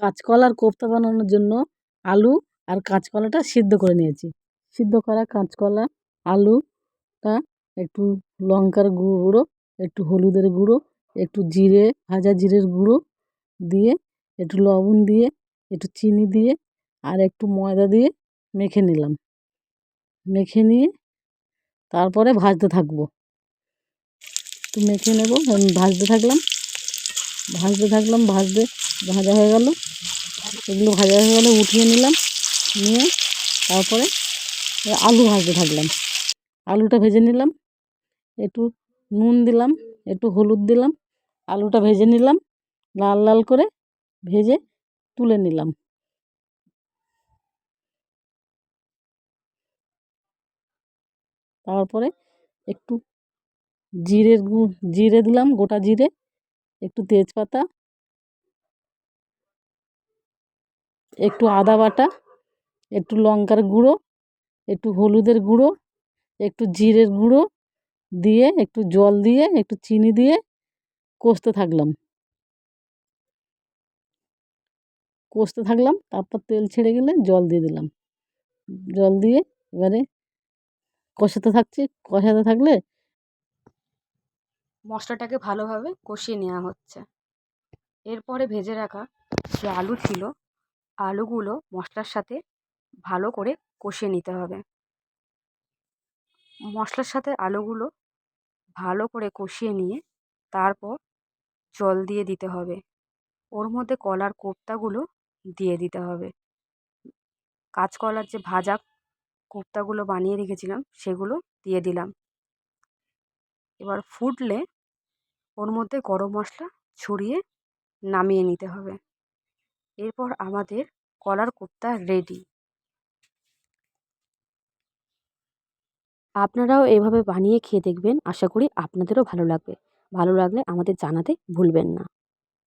কাঁচকলার কোপ্তা বানানোর জন্য আলু আর কাঁচকলাটা সিদ্ধ করে নিয়েছি। সিদ্ধ করা কাঁচকলা, আলুটা একটু লঙ্কার গুঁড়ো, একটু হলুদের গুঁড়ো, একটু জিরে, ভাজা জিরের গুঁড়ো দিয়ে, একটু লবণ দিয়ে, একটু চিনি দিয়ে আর একটু ময়দা দিয়ে মেখে নিলাম। মেখে নিয়ে তারপরে ভাজতে থাকবো। একটু মেখে নেব, ভাজতে থাকলাম, ভাজা হয়ে গেল। এগুলো ভাজা হয়ে গেলে উঠিয়ে নিলাম, নিয়ে তারপরে আলু ভাজতে থাকলাম। আলুটা ভেজে নিলাম, একটু নুন দিলাম, একটু হলুদ দিলাম, আলুটা ভেজে নিলাম, লাল লাল করে ভেজে তুলে নিলাম। তারপরে একটু জিরে দিলাম, গোটা জিরে, একটু তেজপাতা, একটু আদা বাটা, একটু লঙ্কার গুঁড়ো, একটু হলুদের গুঁড়ো, একটু জিরের গুঁড়ো দিয়ে, একটু জল দিয়ে, একটু চিনি দিয়ে কষতে থাকলাম। তারপর তেল ছেড়ে গেলে জল দিয়ে দিলাম। জল দিয়ে এবারে কষাতে থাকলে মশলাটাকে ভালোভাবে কষিয়ে নেওয়া হচ্ছে। এরপরে ভেজে রাখা যে আলু ছিল, আলুগুলো মশলার সাথে ভালো করে কষিয়ে নিতে হবে। মশলার সাথে আলুগুলো ভালো করে কষিয়ে নিয়ে তারপর জল দিয়ে দিতে হবে। ওর মধ্যে কলার কোপ্তাগুলো দিয়ে দিতে হবে। কাঁচকলার যে ভাজা কোপ্তাগুলো বানিয়ে রেখেছিলাম সেগুলো দিয়ে দিলাম। এবার ফুটলে ওর মধ্যে গরম মশলা ছড়িয়ে নামিয়ে নিতে হবে। এরপর আমাদের কলার কোপ্তা রেডি। আপনারাও এভাবে বানিয়ে খেয়ে দেখবেন, আশা করি আপনাদেরও ভালো লাগবে। ভালো লাগলে আমাদের জানাতে ভুলবেন না।